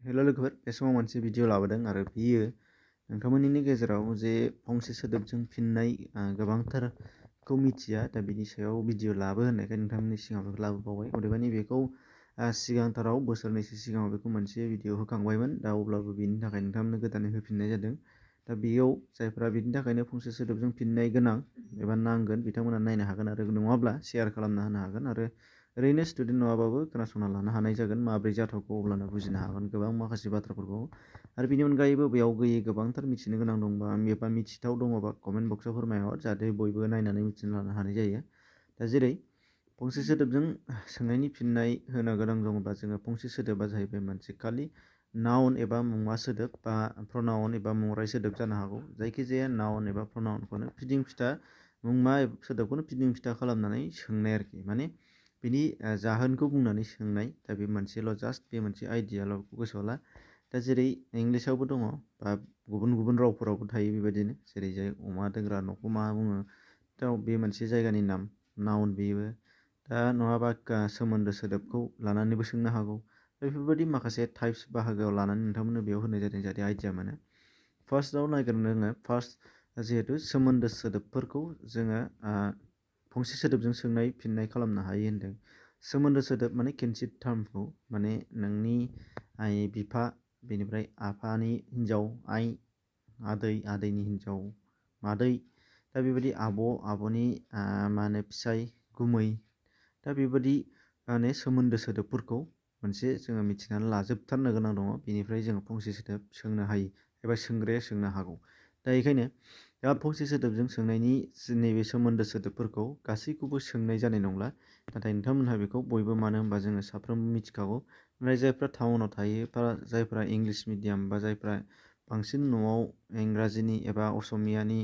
Hello लोगोफोर बे समाव मोनसे भिडिअ लाबोदों आरो बियो नोंथांमोननि गेजेराव जे फंसे सोदोबजों फिननाय गोबांथारखौ मिथिया दा बिनि सायाव भिडिअ लाबो होननायखाय नोंथांमोननि सिगाङाव बेखौ लाबोबावबाय अदेबानि बेखौ सिगांथाराव बोसोरनैसो सिगाङाव बेखौ मोनसे भिडिअ होखांबायमोन दा अब्लाबो बिनि थाखाय नोंथांमोननो गोदानै होफिननाय जादों दा बेयाव जायफोरा बिनि थाखायनो फंसे सोदोबजों फिननाय गोनां एबा नांगोन बिथांमोना नायनो हागोन आरो नङाब्ला शेयार खालामना होनो हागोन आरो ओरैनो स्टुडेन्ट नङाबाबो खोनासंना लानो हानाय जागोन माब्रै जाथावखौ अब्लानो बुजिनो हागोन गोबां माखासे बाथ्राफोरखौ आरो बिनि अनगायैबो बेयाव गैयै गोबांथार मिथिनो गोनां दंबा एबा मिथिथाव दङबा कमेन्ट बक्सआव फोरमायहर जाहाथे बयबो नायनानै मिथिना लानो हानाय जायो दा जेरै फंसे सोदोबजों सोंनायनि फिननाय होनो गोनां दङब्ला जोङो फंसे सोदोबा जाहैबाय मोनसे खालि नाउन एबा मुङा सोदोब बा प्रनाउन एबा मुंराय सोदोब जानो हागौ जायखिजाया नाउन एबा प्रनाउनखौनो फिदिं फिथा मुंमा सोदोबखौनो फिदिं फिथा खालामनानै सोंनाय आरोखि माने बिनि जाहोनखौ बुंनानै सोंनाय दा बे मोनसेल' जास्ट बे मोनसे आइडियाल' गोसोआव ला दा जेरै इंलिसावबो दङ बा गुबुन गुबुन रावफोरावबो थायो बेबायदिनो जेरै जाय अमा दोनग्रा न'खौ मा बुङो दा बे मोनसे जायगानि नाम नाउन बेबो दा नङाबा सोमोन्दो सोदोबखौ लानानैबो सोंनो हागौ बेफोरबायदि माखासे टाइप्स बाहागोआव लानानै नोंथांमोननो बेयाव होनाय जादों जाहाथे आइडिया मोनो फार्स्टआव नागिरनो जोङो फार्स्ट जिहेथु सोमोन्दो सोदोबफोरखौ जोङो फंसे सोदोबजों सोंनाय फिननाय खालामनो हायो होनदों सोमोन्दो सोदोब माने किनशिप टार्मखौ माने नोंनि आइ बिफा बेनिफ्राय आफानि हिन्जाव आइ आदै आदैनि हिन्जाव मादै दा बेबायदि आब'नि मा होनो फिसाय गुमै दा बेबायदि माने सोमोन्दो सोदोबफोरखौ मोनसे जोङो मिथिनानै लाजोबथारनो गोनां दङ बेनिफ्राय जोङो फंसे सोदोब सोंनो हायो एबा सोंग्राया सोंनो हागौ दा बेखायनो दा फंसे सोदोबजों सोंनायनि नैबे सोमोन्दो सोदोबफोरखौ गासैखौबो सोंनाय जानाय नंला नाथाय नोंथांमोनहा बेखौ बयबो मानो होनबा जोङो साफ्रोमबो मिथिखागौ ओमफ्राय जायफ्रा टाउनाव थायो बा जायफ्रा इंलिस मिडियाम बा जायफ्रा बांसिन न'आव इंराजिनि एबा असमियानि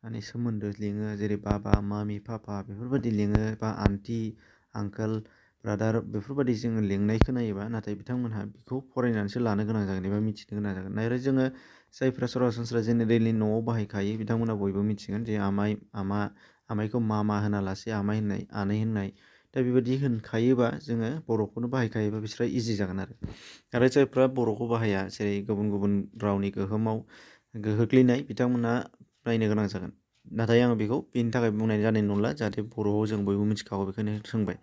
माने सोमोन्दो लिङो जेरै बाबा मामि पापा बेफोरबायदि लिङो बा आन्टि आंकोल ब्रादार बेफोरबायदि जोङो लिंनाय खोनायोबा नाथाय बिथांमोनहा बेखौ फरायनानैसो लानो गोनां जागोन एबा मिथिनो गोनां जागोन आरो जोङो जायफ्रा सरासनस्रा जेनेरेलि न'आव बाहायखायो बिथांमोना बयबो मिथिगोन जे आमाइ आमाइखौ मामा होनालासे आमाइ होननाय आनै होननाय दा बेबायदि होनखायोबा जोङो बर'खौनो बाहायखायोबा बिसोरा इजि जागोन आरो जायफ्रा बर'खौ बाहाया जेरै गुबुन गुबुन रावनि गोहोमाव गोग्लैनाय बिथांमोना नायनो गोनां जागोन नाथाय आं बेखौ बेनि थाखाय बुंनाय जानाय नंला जाहाथे बर'आव जों बयबो मिथिखागौ बेखायनो सोंबाय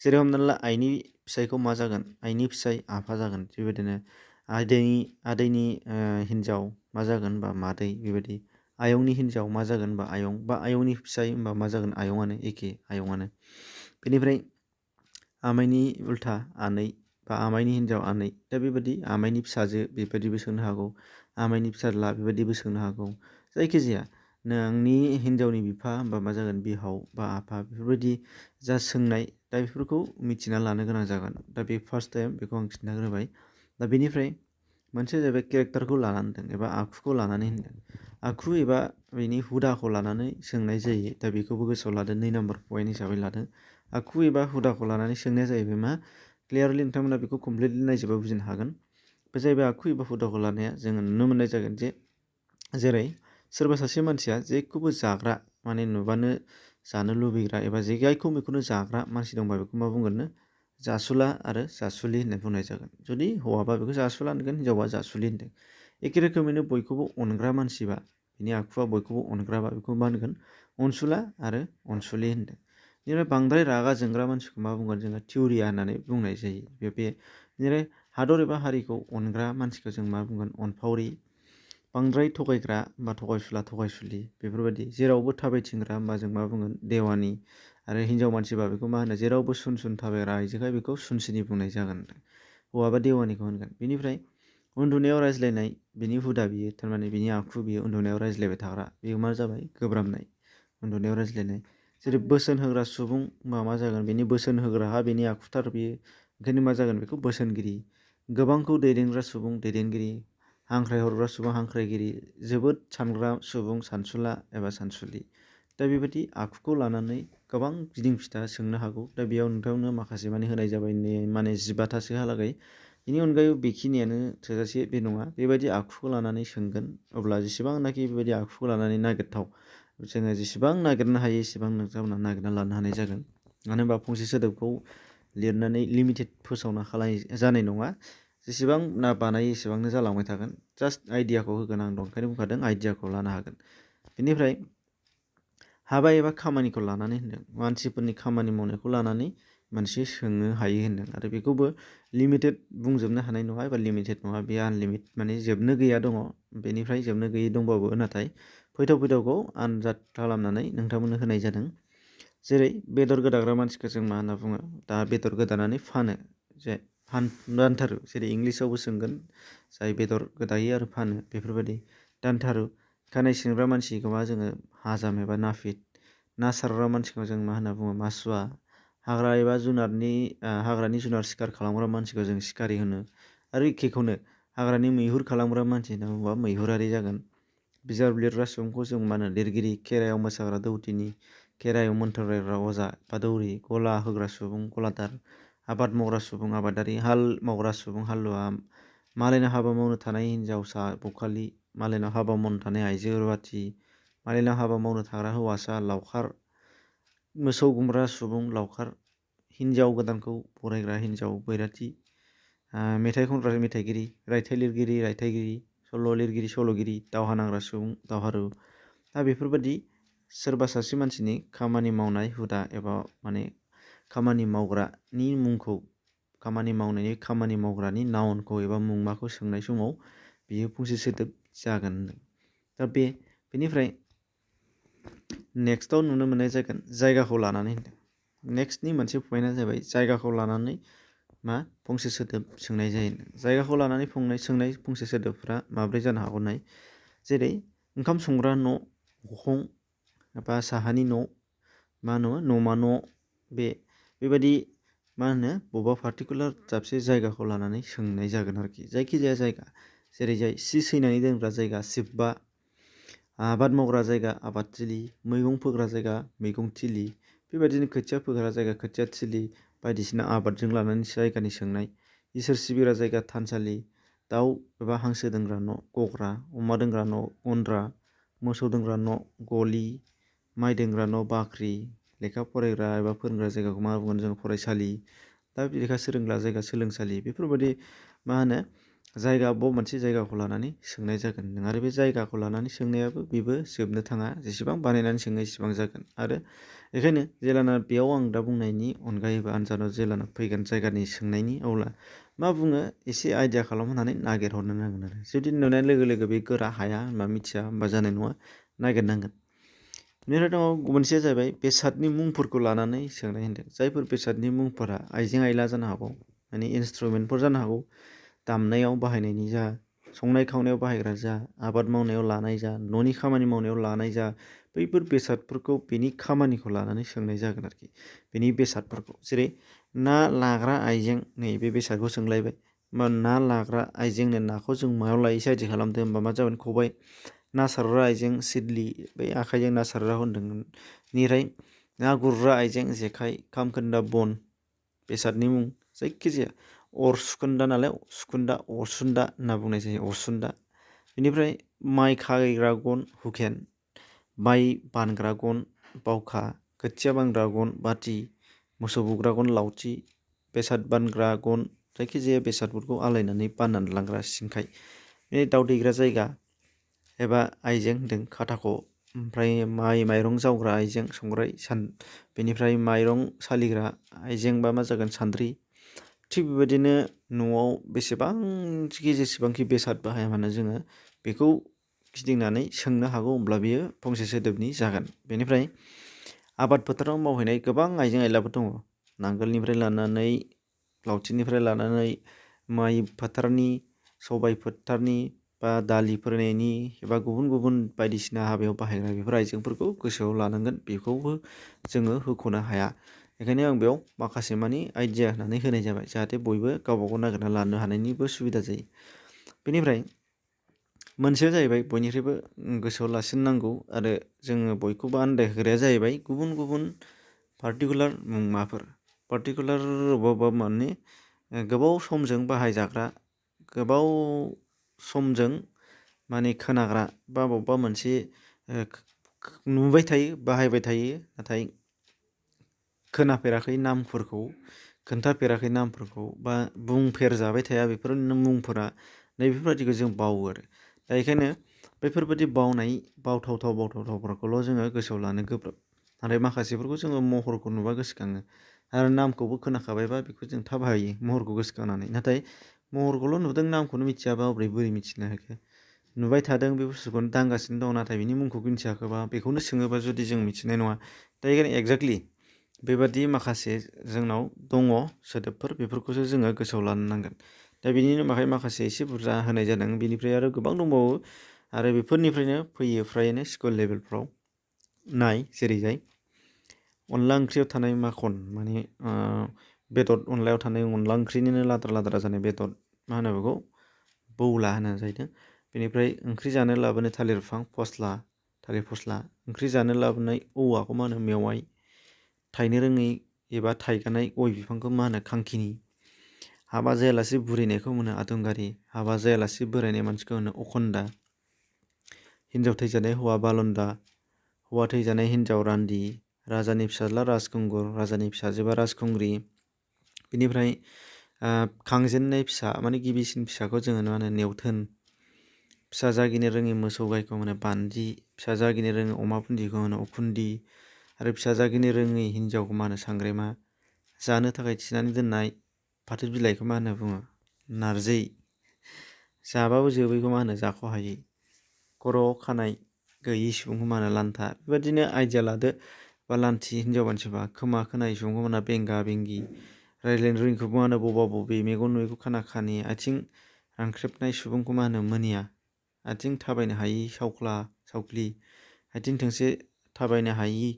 जेरै हमनानै ला आइनि फिसायखौ मा जागोन आइनि फिसाय आफा जागोन बेबायदिनो आदैनि हिन्जाव मा जागोन बा मादै बेबायदि आयंनि हिन्जाव मा जागोन बा आयं बा आयंनि फिसाय होनबा मा जागोन आयंआनो एखे आयंआनो बेनिफ्राय आमाइनि उल्था आनै बा आमाइनि हिन्जाव आनै दा बेबायदि आमाइनि फिसाजो बेबायदिबो सोंनो हागौ आमाइनि फिसाज्ला बेबायदिबो सोंनो हागौ जायखिजाया नोंनि हिन्जावनि बिफा होनबा मा जागोन बिहाव बा आफा बेफोरबायदि जा सोंनाय दा बेफोरखौ मिथिना लानो गोनां जागोन दा बे फार्स्ट टाइम बेखौ आं खिन्थाग्रोबाय दा बेनिफ्राय मोनसे जाहैबाय केरेक्टारखौ लानानै होनदों एबा आखुखौ लानानै होनदों आखु एबा बेनि हुदाखौ लानानै सोंनाय जायो दा बेखौबो गोसोआव लादों 2 नाम्बार पइन्ट हिसाबै लादों आखु एबा हुदाखौ लानानै सोंनाया जाहैबाय मा क्लियारलि नोंथांमोना बेखौ कमप्लिटलि नायजोबा बुजिनो हागोन बे जाहैबाय आखु एबा हुदाखौ लानाया जोङो नुनो मोननाय जागोन जे जेरै सोरबा सासे मानसिया जेखौबो जाग्रा माने नुबानो जानो लुबैग्रा एबा जेखौ बेखौनो जाग्रा मानसि दंबा बेखौ मा बुंगोन जासुला आरो जासुलि होननाय बुंनाय जागोन जुदि हौवाबा बेखौ जासुला होनगोन हिनजावबा जासुलि होनदों एखे रोखोमैनो बयखौबो अनग्रा मानसिबा बिनि आखुआ बयखौबो अनग्राबा बेखौ मा होनगोन अनसुला आरो अनसुलि होनदों बेनिफ्राय बांद्राय रागा जोंग्रा मानसिखौ मा बुंगोन जोङो थिउरिया होननानै बुंनाय जायो बेनिफ्राय हादर एबा हारिखौ अनग्रा मानसिखौ जों मा बुंगोन अनफावरि बांद्राय थगायग्रा बा थगायसुला थगायसुलि बेफोरबायदि जेरावबो थाबायथिंग्रा होनबा जों मा बुंगोन देवानि आरो हिन्जाव मानसिबा बेखौ मा होनो जेरावबो सुन सुन थाबायग्रा आइजोखाय बेखौ सुनसिनि बुंनाय जागोन हौवाबा देवानिखौ होनगोन बेनिफ्राय उन्दुनायाव रायज्लायनाय बिनि हुदा बियो थारमाने बिनि आखु बियो उन्दुनायाव रायज्लायबाय थाग्रा बेयो मा जाबाय गोब्राबनाय उन्दुनायाव रायज्लायनाय जेरै बोसोन होग्रा सुबुं मा जागोन बेनि बोसोन होग्राहा बेनि आखुथार बियो ओंखायनो मा जागोन बेखौ बोसोनगिरि गोबांखौ दैदेनग्रा सुबुं दैदेनगिरि हांख्रायहरग्रा सुबुं हांख्रायगिरि जोबोद सानग्रा सुबुं सानसुला एबा सानसुलि दा बेबायदि आखुखौ लानानै गोबां गिदिं फिथा सोंनो हागौ दा बेयाव नोंथांनो माखासे माने होनाय जाबाय माने 15थासोहालागै बेनि अनगायै बेखिनियानो थोजासे बे नङा बेबायदि आखुखौ लानानै सोंगोन अब्ला जेसेबांनाखि बेबायदि आखुखौ लानानै नागिरथाव जोङो जेसेबां नागिरनो हायो एसेबां नोंथांमोना नागिरना लानो हानाय जागोन मानो होनबा फंसे सोदोबखौ लिरनानै लिमिटेड फोसावना जानाय नङा जेसेबां ना बानायो एसेबांनो जालांबाय थागोन। जास्ट आइडियाखौ होगोन आं दंखायनो बुंखादों आइडियाखौ लानो हागोन। बेनिफ्राय हाबा एबा खामानिखौ लानानै होनदों मानसिफोरनि खामानि मावनायखौ लानानै मोनसे सोंनो हायो होनदों आरो बेखौबो लिमिटेड बुंजोबनो हानाय नङा एबा लिमिटेड नङा बे आनलिमिटेड माने जोबनो गैया दङ बेनिफ्राय जोबनो गैयै दंबाबो नाथाय फैथाव आनजाद खालामनानै नोंथांमोननो होनाय जादों। जेरै बेदर गोदाग्रा मानसिखौ जों मा होनना बुङो दा बेदर गोदानानै फानो जे दानथारो जेरै इंलिसावबो सोंगोन जाय बेदर गोदायो आरो फानो बेफोरबायदि दानथारु। खानाय सिनग्रा मानसिखौ मा जोङो हाजाम एबा नाफिद। ना सारग्रा मानसिखौ जों मा होनना बुङो मासुवा। हाग्रा एबा हाग्रानि जुनार सिखार खालामग्रा मानसिखौ जों सिखारि होनो आरो एखेखौनो हाग्रानि मैहुर खालामग्रा मानसि होनना बुङोबा मैहुरारि जागोन। बिजाब लिरग्रा सुबुंखौ जों मा होनो लिरगिरि। खेराइयाव मोसाग्रा दौदिनि। खेराइयाव मोन्थोर रायग्रा अजा बा दौरि। गला होग्रा सुबुं गलादार। आबाद मावग्रा सुबुं आबादारि। हाल मावग्रा सुबुं हालुवा। मालायनाव हाबा मावनो थानाय हिन्जावसा बखालि। मालायनाव हाबा मावनो थानाय आइजो रुवाथि। मालायनाव हाबा मावनो थाग्रा हौवासा लावखार। मोसौ गुमग्रा सुबुं लावखार। हिन्जाव गोदानखौ बरायग्रा हिन्जाव बैराथि। मेथाइ खनग्रा मेथाइगिरि। रायथाइ लिरगिरि रायथाइगिरि। सल' लिरगिरि सल'गिरि। दावहा नांग्रा सुबुं दावहारु। दा बेफोरबायदि सोरबा सासे मानसिनि खामानि मावनाय हुदा एबा माने खामानि मावग्रानि मुंखौ खामानि मावग्रानि नाउनखौ एबा मुंमाखौ सोंनाय समाव बियो फंसे सोदोब जागोन। दा बेनिफ्राय नेक्स्टआव नुनो मोननाय जागोन जायगाखौ लानानै होनदों। नेक्स्टनि मोनसे पइन्टआ जाबाय जायगाखौ लानानै मा फंसे सोदोब सोंनाय जायो। जायगाखौ लानानै सोंनाय फंसे सोदोबफ्रा माब्रै जानो हागौ नाय। जेरै ओंखाम संग्रा न', अखं एबा साहानि न', मा होनो न'मा न', बेबायदि मा होनो बबेबा पार्टिकुलार दाबसे जायगाखौ लानानै सोंनाय जागोन आरोखि। जायखिजाया जायगा जेरै सि सैनानै दोनग्रा जायगा सिबबा। आबाद मावग्रा जायगा आबादथिलि। मैगं फोग्रा जायगा मैगं थिलि। बेबायदिनो खोथिया फोग्रा जायगा खोथिया थिलि। बायदिसिना आबादजों लानानै जायगानि सोंनाय। इसोर सिबिग्रा जायगा थानसालि। दाउ एबा हांसो दोनग्रा न' गग्रा। अमा दोनग्रा न' गन्द्रा। मोसौ दोनग्रा न' गलि। माइ दोनग्रा न' बाख्रि। लेखा फरायग्रा एबा फोरोंग्रा जायगाखौ मा बुंगोन जों फरायसालि। दा लेखा सोलोंग्रा जायगा सोलोंसालि। बेफोरबायदि मा होनो जायगा बबेबा मोनसे जायगाखौ लानानै सोंनाय जागोन नों आरो बे जायगाखौ लानानै सोंनायाबो बेबो जोबनो थाङा जेसेबां बानायनानै सोङो एसेबां जागोन। आरो बेखायनो जेलाना बेयाव आं दा बुंनायनि अनगायैबो आनजादाव जेलाना फैगोन जायगानि सोंनायनि अब्ला मा बुङो एसे आइडिया खालामनानै नागिरहरनो नांगोन आरो जुदि नुनाय लोगो लोगो बे गोरा हाया होनबा मिथिया होनबा जानाय नङा नागिरनांगोन। बेनिफ्राय दङ मोनसेया जाहैबाय बेसादनि मुंफोरखौ लानानै सोंनाय होनदों। जायफोर बेसादनि मुंफोरा आइजें आइला जानो हागौ माने इन्सट्रुमेन्टफोर जानो हागौ। दामनायाव बाहायनायनि जा संनाय खावनायाव बाहायग्रा जा आबाद मावनायाव लानाय जा न'नि खामानि मावनायाव लानाय जा बैफोर बेसादफोरखौ बेनि खामानिखौ लानानै सोंनाय जागोन आरोखि। बेनि बेसादफोरखौ जेरै ना लाग्रा आइजें नै बे बेसादखौ सोंलायबाय मा ना लाग्रा आइजेंनो नाखौ जों मायाव लायो साइड खालामदो होनबा मा जागोन खबाइ। ना सारग्रा आइजें सिदलि बै आखाइजों ना सारग्रा होनदों। बेनिफ्राय ना गुरग्रा आइजें जेखाइ खामखोन्दा बन बेसादनि मुं जायखिजाया अर सुखोन्दा नालाय सुखोन्दा अरसुन्दा होनना बुंनाय जायो अरसुन्दा। बेनिफ्राय माइ खायग्रा गन हुकेन। माइ बानग्रा गन बावखा। खोथिया बानग्रा गन बाथि। मोसौ बुग्रा गन लावथि। बेसाद बानग्रा गन जायखिजाया बेसादफोरखौ आलायनानै बाननानै लांग्रा सिंखाय। बे दाउ दैग्रा जायगा एबा आइजें होनदों खाथाख'। ओमफ्राय माइरं जावग्रा आइजें संग्राय बेनिफ्राय माइरं सालिग्रा आइजें बा मा जागोन सान्द्रि। थिग बेबायदिनो न'आव जेसेबांखि बेसाद बाहाया मानो जोङो बेखौ गिदिंनानै सोंनो हागौ होमब्ला बेयो फंसे सोदोबनि जागोन। बेनिफ्राय आबाद फोथाराव मावहैनाय गोबां आइजें आइलाफोर दङ। नांगोलनिफ्राय लानानै लावथिनिफ्राय लानानै माइ फोथारनि सबाइ फोथारनि बा दालि फोनायनि एबा गुबुन गुबुन बायदिसिना हाबायाव बाहायग्रा बेफोर आइजेंफोरखौ गोसोआव लानांगोन बेखौबो जोङो होख'नो हाया। बेखायनो आं बेयाव माखासे मानि आइडिया होनानै होनाय जाबाय जाहाथे बयबो गावबा गाव नागिरना लानो हानायनिबो सुबिदा जायो। बेनिफ्राय मोनसेया जाहैबाय बयनिख्रुइबो गोसोआव लासिननांगौ आरो जोङो बयखौबो आन्दायहोग्राया जाहैबाय गुबुन गुबुन पार्टिकुलार मुंमाफोर पार्टिकुलार अबेबा माने गोबाव समजों बाहायजाग्रा गोबाव समजों माने खोनाग्रा बा बबेबा मोनसे नुबाय थायो बाहायबाय थायो नाथाय खोनाफेराखै नामफोरखौ खोन्थाफेराखै नामफोरखौ बा बुंफेरजाबाय थाया बेफोर मुंफोरा नैबेफोरबायदिखौ जों बावो आरो दा बेखायनो बेफोरबायदि बावथावथावफोरखौल' जोङो गोसोआव लानो गोब्राब नाथाय माखासेफोरखौ जोङो महरखौ नुबा गोसोखाङो आरो नामखौबो खोनाखाबायबा बेखौ जों थाब हायो महरखौ गोसोखांनानै नाथाय महरखौल' नुदों नामखौनो मिथियाबा बोरै मिथिनो हाखो नुबाय थादों बे बुस्थुखौनो दांगासिनो दं नाथाय बिनि मुंखौ मिथियाखैबा बेखौनो सोङोबा जुदि जों मिथिनाय नङा दा बेखायनो एक्जेक्टलि बेबादि माखासे जोंनाव दङ सोदोबफोर बेफोरखौसो जोङो गोसोआव लानो नांगोन दा बिनिनो माखासे एसे बुरजा होनाय जादों बिनिफ्राय आरो गोबां दंबावो आरो बेफोरनिफ्रायनो फैयो फ्रायनो स्कुल लेभेलफ्राव नाय जेरैजाय अनला ओंख्रियाव थानाय माखन माने बेदर अनलायाव थानाय अनला ओंख्रिनिनो लाद्रा जानाय बेदर मा होनो बेखौ बौला होनो जाहैदों बेनिफ्राय ओंख्रि जानो लाबोनाय थालिर बिफां थालिर फस्ला ओंख्रि जानो लाबोनाय औवाखौ मा होनो मेवाइ थायनो रोङै एबा थाइगानाय गय बिफांखौ मा होनो खांखिनि हाबा जायालासे बुरैनायखौ होनो आदुंगारि हाबा जायालासे बोरायनाय मानसिखौ होनो अखन्दा हिन्जाव थैजानाय हौवा बालन्दा हौवा थैजानाय हिन्जाव रान्दि राजानि फिसाज्ला राजखुंगुर राजानि फिसाजोबा राजखुंग्रि बिनिफ्राय खांजेननाय फिसा माने गिबिसिन फिसाखौ जोङो मा होनो नेवथोन फिसा जागिनो रोङि मोसौ गायखौ होनो बान्दि फिसा जागिनो रोङि अमा बुन्दिखौ होनो उखुन्दी आरो फिसा जागिनो रोङै हिन्जावखौ मा होनो सांग्रेमा जानो थाखाय थिनानै दोननाय फाथो बिलाइखौ मा होनो बुङो नारजि जाबाबो जोबैखौ मा होनो जाख'हायि खर'आव खानाय गैयि सुबुंखौ मा होनो लान्था बेबायदिनो आइडिया लादो बा लान्थि हिन्जाव मानसिबा खोमा खोनायै सुबुंखौ मा होनो बेंगा बेंगि रायज्लायनो रोङिखौ मा होनो बबा बबि मेगन नुयैखौ खाना खानि आथिं रानख्रेबनाय सुबुंखौ मा होनो मोनिया आथिं थाबायनो हायि सावख्लि आथिं थोंसे थाबायनो हायि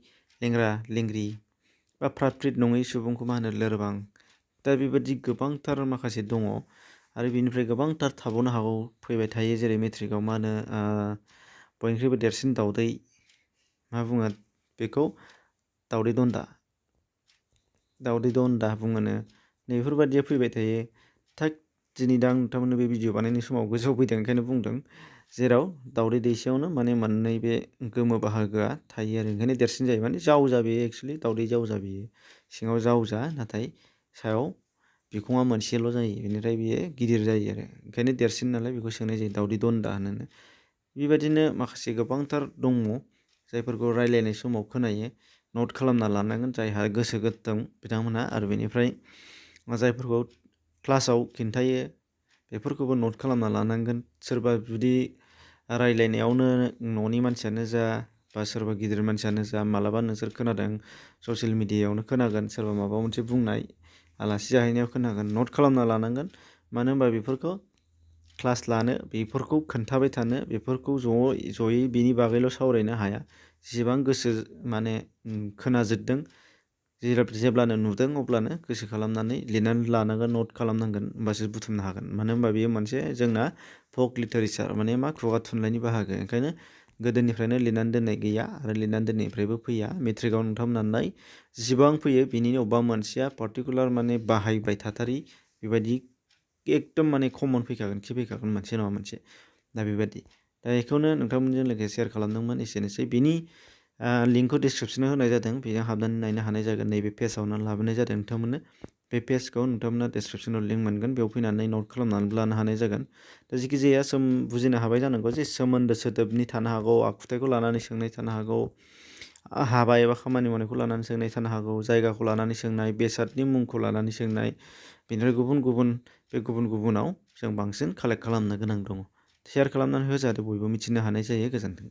लेंग्रा लेंग्रि बा फ्रात फ्रित नङै सुबुंखौ मा होनो लोरबां दा बेबायदि गोबांथार माखासे दङ आरो बेनिफ्राय गोबांथार थाबावनो हागौ फैबाय थायो जेरै मेट्रिकआव मा होनो बयनिख्रुइबो देरसिन दाउदै मा बुङो बेखौ दाउदै दन्दा बुङोनो नैफोरबायदिया फैबाय थायो थाग दिनै दा नोंथांमोननो बे भिडिअ बानायनाय समाव गोसोआव फैदों ओंखायनो बुंदों जेराव दाउदै दैसेयावनो माने मोननै बे गोमो बाहागोआ थायो आरो ओंखायनो देरसिन जायो माने जावजा बेयो एक्सुवेलि दाउदै जावजा बेयो सिङाव जावजा नाथाय सायाव बिखुङा मोनसेल' जायो बेनिफ्राय बियो गिदिर जायो आरो ओंखायनो देरसिन नालाय बेखौ सोंनाय जायो दाउदै दन्दा होनो बेबायदिनो माखासे गोबांथार दङ जायफोरखौ रायलायनाय समाव खोनायो नट खालामना लानांगोन जायहा गोसो गुदुं बिथांमोनहा आरो बेनिफ्राय जायफोरखौ क्लासाव खिन्थायो बेफोरखौबो नट खालामना लानांगोन सोरबा जुदि रायलायनायावनो न'नि मानसियानो जा बा सोरबा गिदिर मानसियानो जा मालाबा नोंसोर खोनादों ससियेल मिडियायावनो खोनागोन सोरबा माबा मोनसे बुंनाय आलासि जाहैनायाव खोनागोन नट खालामना लानांगोन मानो होनबा बेफोरखौ क्लास लानो बेफोरखौ खोन्थाबाय थानो बेफोरखौ जयै बेनि बागैल' सावरायनो हाया जेसेबां गोसो माने खोनाजोबदों जेब्लानो नुदों अब्लानो गोसो खालामनानै लिरनानै लानांगोन नट खालामनांगोन होमबासो बुथुमनो हागोन मानो होनबा बेयो मोनसे जोंना फक लिटारेचार माने मा खुगा थुनलाइनि बाहागो ओंखायनो गोदोनिफ्रायनो लिरनानै दोननाय गैया आरो लिरनानै दोननायनिफ्रायबो फैया मेट्रिकआव नोंथांमोना नाय जिसिबां फैयो बिनिनो अबेबा मोनसेया पार्टिकुलार माने बाहायबाय थाथारि बेबायदि एकदम माने कमन फैखागोन मोनसे नङा मोनसे दा बेबायदि दा बेखौनो नोंथांमोनजों लोगोसे शेयार खालामदोंमोन एसेनोसै बिनि लिंकखौ डिसक्रिपसनाव होनाय जादों बेजों हाबनानै नायनो हानाय जागोन नैबे पेजावनो लाबोनाय जादों नोंथांमोननो बे पेजखौ नोंथांमोना डिसक्रिपसनाव लिंक मोनगोन बेयाव फैनानै नट खालामनानै लानो हानाय जागोन दा जेखि जाया बुजिनो हाबाय जानांगौ जे सोमोन्दो सोदोबनि थानो हागौ आखुथायखौ लानानै सोंनाय थानो हागौ हाबा एबा खामानि मावनायखौ लानानै सोंनाय थानो हागौ जायगाखौ लानानै सोंनाय बेसादनि मुंखौ लानानै सोंनाय बेनिफ्राय गुबुन गुबुनाव जों बांसिन कालेक्ट खालामनो गोनां दङ शेयार खालामनानै हो जाहाथे बयबो मिथिनो हानाय जायो गोजोन्थों।